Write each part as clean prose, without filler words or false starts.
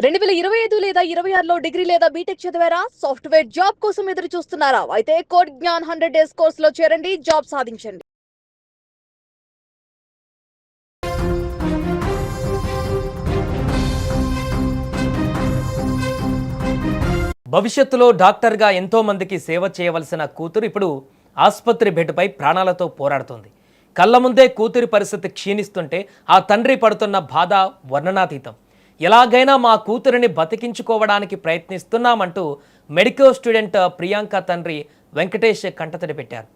2025 లేదా 26లో డిగ్రీ లేదా బీటెక్ చదివారా? సాఫ్ట్‌వేర్ జాబ్ కోసం ఎదురు చూస్తున్నారా? అయితే కోడ్ జ్ఞాన్ 100 డేస్ కోర్సులో చేరండి, జాబ్ సాధించండి. భవిష్యత్తులో డాక్టర్గా ఎంతో మందికి సేవ చేయవలసిన కూతురు ఇప్పుడు ఆసుపత్రి బెడ్పై ప్రాణాలతో పోరాడుతోంది. కళ్ళ ముందే కూతురి పరిస్థితి క్షీణిస్తుంటే ఆ తండ్రి పడుతున్న బాధ వర్ణనాతీతం. ఎలాగైనా మా కూతురిని బతికించుకోవడానికి ప్రయత్నిస్తున్నామంటూ మెడికల్ స్టూడెంట్ ప్రియాంక తండ్రి వెంకటేష్ కంటతడి పెట్టారు.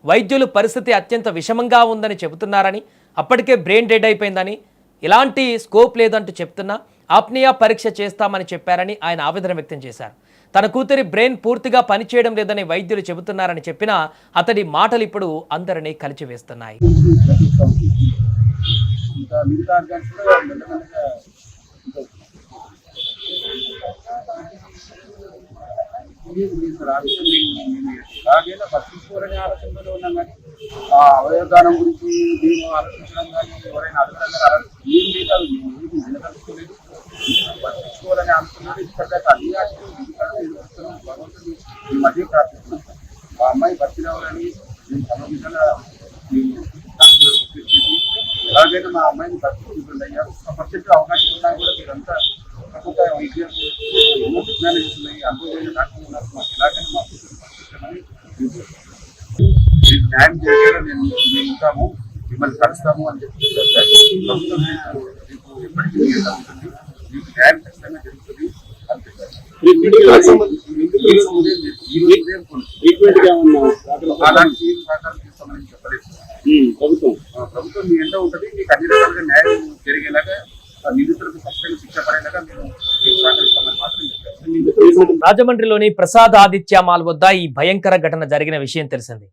వైద్యులు పరిస్థితి అత్యంత విషమంగా ఉందని చెబుతున్నారని, అప్పటికే బ్రెయిన్ డెడ్ అయిపోయిందని, ఇలాంటి స్కోప్ లేదంటూ చెప్తున్నా ఆప్నియా పరీక్ష చేస్తామని చెప్పారని ఆయన ఆవేదన వ్యక్తం చేశారు. తన కూతురి బ్రెయిన్ పూర్తిగా పనిచేయడం లేదని వైద్యులు చెబుతున్నారని చెప్పినా అతడి మాటలు ఇప్పుడు అందరినీ కలిచివేస్తున్నాయి. ఎలాగైనా పట్టించుకోవాలనే ఆలోచనలో ఉన్నాం, కానీ ఆ అవయవదానం గురించి మేము ఆలోచించడం కానీ ఎవరైనా అడగడం ఏం లేదు. అది ఏది నిలదలుచుకోలేదు, పట్టించుకోవాలని అనుకున్నాను. ఇక్కడ అన్ని ఆశలు భగవంతుడు ఈ మధ్య ప్రార్థిస్తున్నాం. మా అమ్మాయి బతికినవాలని మేము సమీక్షగా ఎలాగైనా మా అమ్మాయిని బతికించుకుంటుంది అయ్యా. 1% అవకాశం ఉన్నా కూడా మీరంతా ప్రభుత్వ వైద్యం ఎన్నో విజ్ఞానం ఇస్తున్నాయి, అనుభవమైన డాక్టర్లు ఉన్నారు. మాకు ఎలాగైనా మాకు న్యాయం చేసేలా మేము ఉంటాము, మిమ్మల్ని కలుస్తాము అని చెప్పి ప్రభుత్వం మీకు ఎప్పటికీ ఉంటుంది, మీకు న్యాయం ఖచ్చితంగా జరుగుతుంది అంతే సార్. అలాంటి సహకారం తీస్తామని చెప్పలేదు. ప్రభుత్వం మీ ఎండ ఉంటుంది, మీకు అన్ని రకాలుగా న్యాయం జరిగేలాగా నిందితులకు ఖచ్చితంగా శిక్ష పడేలాగా మేము సహకరిస్తామని మాత్రం చెప్పారు. రాజమండ్రిలోని ప్రసాద్ ఆదిత్య మాల్ వద్ద ఈ భయంకర ఘటన జరిగిన విషయం తెలిసింది.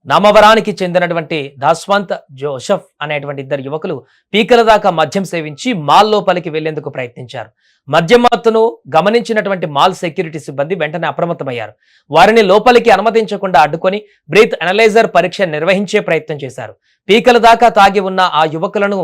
నామవరానికి చెందినటువంటి దాస్వంత్ జోసెఫ్ అనేటువంటి ఇద్దరు యువకులు పీకల దాకా మద్యం సేవించి మాల్ లోపలికి వెళ్లేందుకు ప్రయత్నించారు. మద్యం మత్తును గమనించినటువంటి మాల్ సెక్యూరిటీ సిబ్బంది వెంటనే అప్రమత్తమయ్యారు. వారిని లోపలికి అనుమతించకుండా అడ్డుకొని బ్రీత్ అనలైజర్ పరీక్ష నిర్వహించే ప్రయత్నం చేశారు. పీకల దాకా తాగి ఉన్న ఆ యువకులను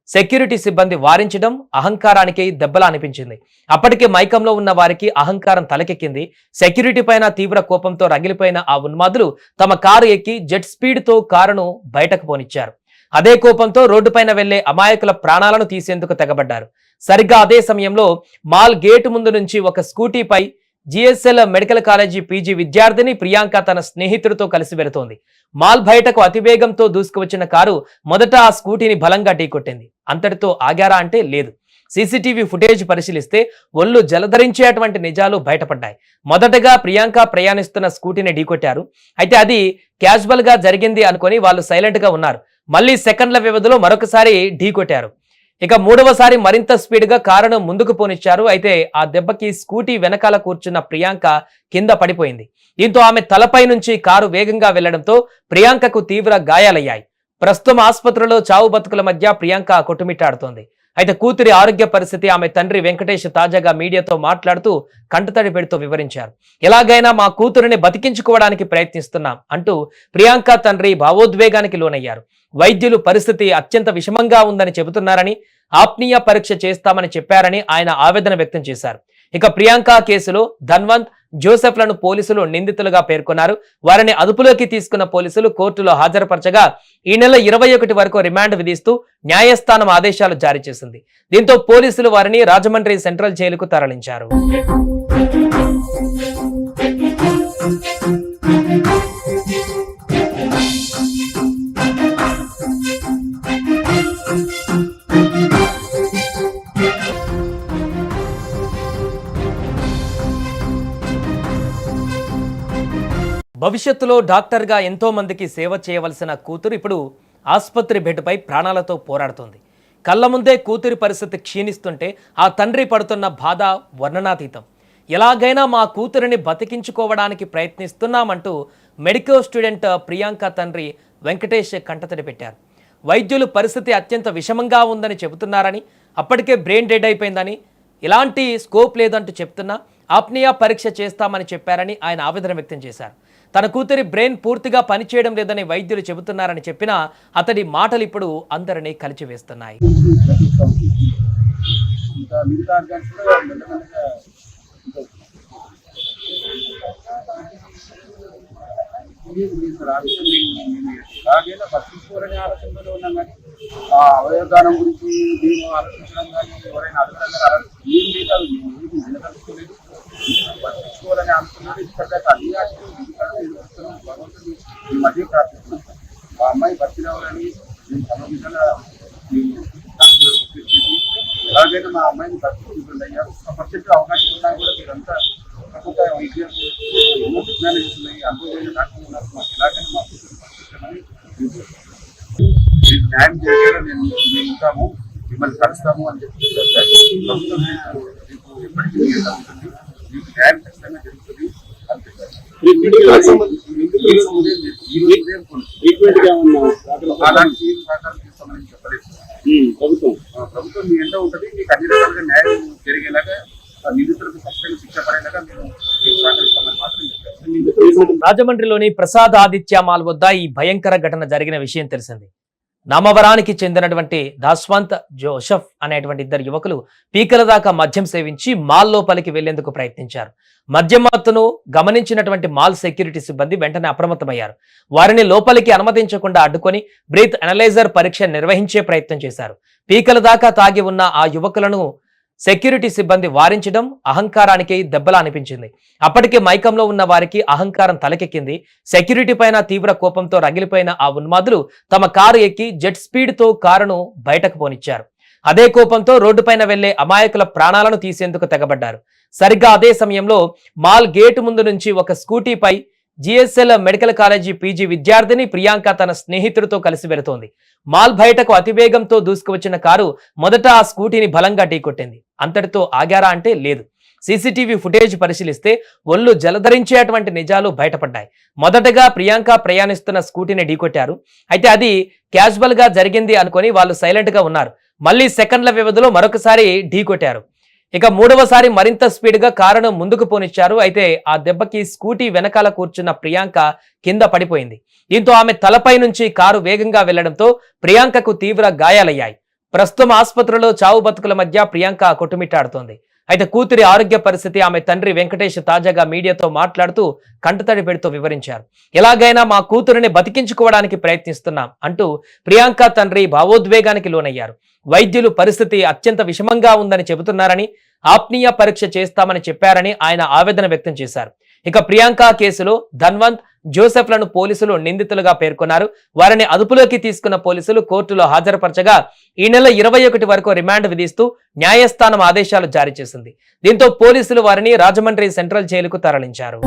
సెక్యూరిటీ సిబ్బంది వారించడం అహంకారానికి దెబ్బలా అనిపించింది. అప్పటికే మైకంలో ఉన్న వారికి అహంకారం తలకెక్కింది. సెక్యూరిటీ పైన తీవ్ర కోపంతో రగిలిపోయిన ఆ ఉన్మాదులు తమ కారు ఎక్కి జెట్ స్పీడ్ తో కారును బయటకు పోనిచ్చారు. అదే కోపంతో రోడ్డుపైన వెళ్లే అమాయకుల ప్రాణాలను తీసేందుకు తెగబడ్డారు. సరిగ్గా అదే సమయంలో మాల్ గేటు ముందు నుంచి ఒక స్కూటీపై జిఎస్ఎల్ మెడికల్ కాలేజీ పీజీ విద్యార్థిని ప్రియాంక తన స్నేహితుడితో కలిసి వెళుతోంది. మాల్ బయటకు అతివేగంతో దూసుకువచ్చిన కారు మొదట ఆ స్కూటీని బలంగా ఢీకొట్టింది. అంతటితో ఆగారా అంటే లేదు. సీసీటీవీ ఫుటేజ్ పరిశీలిస్తే ఒళ్ళు జలధరించేటువంటి నిజాలు బయటపడ్డాయి. మొదటగా ప్రియాంక ప్రయాణిస్తున్న స్కూటీని ఢీకొట్టారు. అయితే అది క్యాజువల్ గా జరిగింది అనుకొని వాళ్ళు సైలెంట్ గా ఉన్నారు. మళ్ళీ సెకండ్ల వ్యవధిలో మరొకసారి ఢీకొట్టారు. ఇక మూడవసారి మరింత స్పీడ్ గా కారును ముందుకు పోనిచ్చారు. అయితే ఆ దెబ్బకి స్కూటీ వెనకాల కూర్చున్న ప్రియాంక కింద పడిపోయింది. దీంతో ఆమె తలపై నుంచి కారు వేగంగా వెళ్లడంతో ప్రియాంకకు తీవ్ర గాయాలయ్యాయి. ప్రస్తుతం ఆసుపత్రిలో చావు బతుకుల మధ్య ప్రియాంక కొట్టుమిట్టాడుతోంది. అయితే కూతురి ఆరోగ్య పరిస్థితి ఆమె తండ్రి వెంకటేష్ తాజాగా మీడియాతో మాట్లాడుతూ కంటతడి పెడుతూ వివరించారు. ఎలాగైనా మా కూతురిని బతికించుకోవడానికి ప్రయత్నిస్తున్నాం అంటూ ప్రియాంక తండ్రి భావోద్వేగానికి లోనయ్యారు. వైద్యులు పరిస్థితి అత్యంత విషమంగా ఉందని చెబుతున్నారని, ఆప్నియా పరీక్ష చేస్తామని చెప్పారని ఆయన ఆవేదన వ్యక్తం చేశారు. ఇక ప్రియాంక కేసులో ధన్వంత్ జోసెఫ్లను పోలీసులు నిందితులుగా పేర్కొన్నారు. వారిని అదుపులోకి తీసుకున్న పోలీసులు కోర్టులో హాజరుపరచగా ఈ నెల 21 వరకు రిమాండ్ విధిస్తూ న్యాయస్థానం ఆదేశాలు జారీ చేసింది. దీంతో పోలీసులు వారిని రాజమండ్రి సెంట్రల్ జైలుకు తరలించారు. భవిష్యత్తులో డాక్టర్గా ఎంతో మందికి సేవ చేయవలసిన కూతురు ఇప్పుడు ఆసుపత్రి బెడ్పై ప్రాణాలతో పోరాడుతోంది. కళ్ళ ముందే కూతురి పరిస్థితి క్షీణిస్తుంటే ఆ తండ్రి పడుతున్న బాధ వర్ణనాతీతం. ఎలాగైనా మా కూతురిని బతికించుకోవడానికి ప్రయత్నిస్తున్నామంటూ మెడికల్ స్టూడెంట్ ప్రియాంక తండ్రి వెంకటేష్ కంటతడి పెట్టారు. వైద్యులు పరిస్థితి అత్యంత విషమంగా ఉందని చెబుతున్నారని, అప్పటికే బ్రెయిన్ డెడ్ అయిపోయిందని, ఇలాంటి స్కోప్ లేదంటూ చెప్తున్నా ఆప్నియా పరీక్ష చేస్తామని చెప్పారని ఆయన ఆవేదన వ్యక్తం చేశారు. తన కూతురి బ్రెయిన్ పూర్తిగా పనిచేయడం లేదని వైద్యులు చెబుతున్నారని చెప్పినా అతడి మాటలు ఇప్పుడు అందరినీ కలిచివేస్తున్నాయి. ఇంకా మిగతా ఆర్గాన్స్ కూడా మెల్లమెల్లగా సార్ ఆ విషయం ఎలాగైనా పట్టించుకోవాలనే ఆలోచనలో ఉన్నాం కానీ ఆ అవయవదానం గురించి మేము ఆలోచించడం కానీ ఎవరైనా అడగడం కానీ ఏం లేదు, అది ఏమి నిలదలుచుకోలేదు. పట్టించుకోవాలనే ఆలోచనలో ఇప్పటిదాకా అన్ని ఆశలు భగవంతుని ఈ మధ్య ప్రార్థిస్తున్నాం. మా అమ్మాయి బతికినవాలని మేము సమగ్రంగా ఎలాగైనా మా అమ్మాయిని బతికించుకుంటుందయ్యా. 1% అవకాశం ఉన్నా కూడా మీరంతా తప్పకుండా వైద్యం ఎన్నో విజ్ఞానం ఇస్తున్నాయి, అనుభవమైన డాక్టర్లు ఉన్నారు. మాకు ఎలాగైనా మా పంపించమని మీకు న్యాయం చేయాలని మేము ఉంటాము, మిమ్మల్ని కలుస్తాము అని చెప్పి ప్రభుత్వం మీకు ఎప్పటికీ ఉంటుంది, మీకు న్యాయం ఖచ్చితంగా జరుగుతుంది అనిపిస్తారు. అలాంటి సహకారం తీసుకోమని చెప్పలేదు. ప్రభుత్వం మీ ఎంతో ఉంటుంది, మీకు అన్ని రకాలుగా న్యాయం జరిగేలాగా నిందితులకు ఖచ్చితంగా శిక్ష పడేలాగా మేము సహకరిస్తామని మాత్రం చెప్పారు. రాజమండ్రిలోని ప్రసాద్ ఆదిత్య మాల్ వద్ద ఈ భయంకర ఘటన జరిగిన విషయం తెలిసింది. నామవరానికి చెందినటువంటి దాస్వంత్ జోసెఫ్ అనేటువంటి ఇద్దరు యువకులు పీకల దాకా మద్యం సేవించి మాల్ లోపలికి వెళ్లేందుకు ప్రయత్నించారు. మద్యం మత్తును గమనించినటువంటి మాల్ సెక్యూరిటీ సిబ్బంది వెంటనే అప్రమత్తమయ్యారు. వారిని లోపలికి అనుమతించకుండా అడ్డుకొని బ్రీత్ అనలైజర్ పరీక్ష నిర్వహించే ప్రయత్నం చేశారు. పీకల దాకా తాగి ఉన్న ఆ యువకులను సెక్యూరిటీ సిబ్బంది వారించడం అహంకారానికి దెబ్బలా అనిపించింది. అప్పటికే మైకంలో ఉన్న వారికి అహంకారం తలకెక్కింది. సెక్యూరిటీ పైన తీవ్ర కోపంతో రగిలిపోయిన ఆ ఉన్మాదులు తమ కారు ఎక్కి జెట్ స్పీడ్ తో కారును బయటకు పోనిచ్చారు. అదే కోపంతో రోడ్డుపైన వెళ్లే అమాయకుల ప్రాణాలను తీసేందుకు తెగబడ్డారు. సరిగ్గా అదే సమయంలో మాల్ గేటు ముందు నుంచి ఒక స్కూటీపై జిఎస్ఎల్ మెడికల్ కాలేజీ పీజీ విద్యార్థిని ప్రియాంక తన స్నేహితుడితో కలిసి వెళుతోంది. మాల్ బయటకు అతివేగంతో దూసుకువచ్చిన కారు మొదట ఆ స్కూటీని బలంగా ఢీకొట్టింది. అంతటితో ఆగారా అంటే లేదు. సీసీటీవీ ఫుటేజ్ పరిశీలిస్తే ఒళ్ళు జలధరించేటువంటి నిజాలు బయటపడ్డాయి. మొదటగా ప్రియాంక ప్రయాణిస్తున్న స్కూటీని ఢీకొట్టారు. అయితే అది క్యాజువల్ గా జరిగింది అనుకొని వాళ్ళు సైలెంట్ గా ఉన్నారు. మళ్ళీ సెకండ్ల వ్యవధిలో మరొకసారి ఢీకొట్టారు. ఇక మూడవసారి మరింత స్పీడ్ గా కారును ముందుకు పోనిచ్చారు. అయితే ఆ దెబ్బకి స్కూటీ వెనకాల కూర్చున్న ప్రియాంక కింద పడిపోయింది. దీంతో ఆమె తలపై నుంచి కారు వేగంగా వెళ్లడంతో ప్రియాంకకు తీవ్ర గాయాలయ్యాయి. ప్రస్తుతం ఆసుపత్రిలో చావు బతుకుల మధ్య ప్రియాంక కొట్టుమిట్టాడుతోంది. అయితే కూతురి ఆరోగ్య పరిస్థితి ఆమె తండ్రి వెంకటేష్ తాజాగా మీడియాతో మాట్లాడుతూ కంటతడి పెడుతూ వివరించారు. ఎలాగైనా మా కూతురిని బతికించుకోవడానికి ప్రయత్నిస్తున్నాం అంటూ ప్రియాంక తండ్రి భావోద్వేగానికి లోనయ్యారు. వైద్యులు పరిస్థితి అత్యంత విషమంగా ఉందని చెబుతున్నారని, ఆప్నీయ పరీక్ష చేస్తామని చెప్పారని ఆయన ఆవేదన వ్యక్తం చేశారు. ఇక ప్రియాంక కేసులో ధన్వంత్ జోసెఫ్లను పోలీసులు నిందితులుగా పేర్కొన్నారు. వారిని అదుపులోకి తీసుకున్న పోలీసులు కోర్టులో హాజరుపరచగా ఈ నెల 21 వరకు రిమాండ్ విధిస్తూ న్యాయస్థానం ఆదేశాలు జారీ చేసింది. దీంతో పోలీసులు వారిని రాజమండ్రి సెంట్రల్ జైలుకు తరలించారు.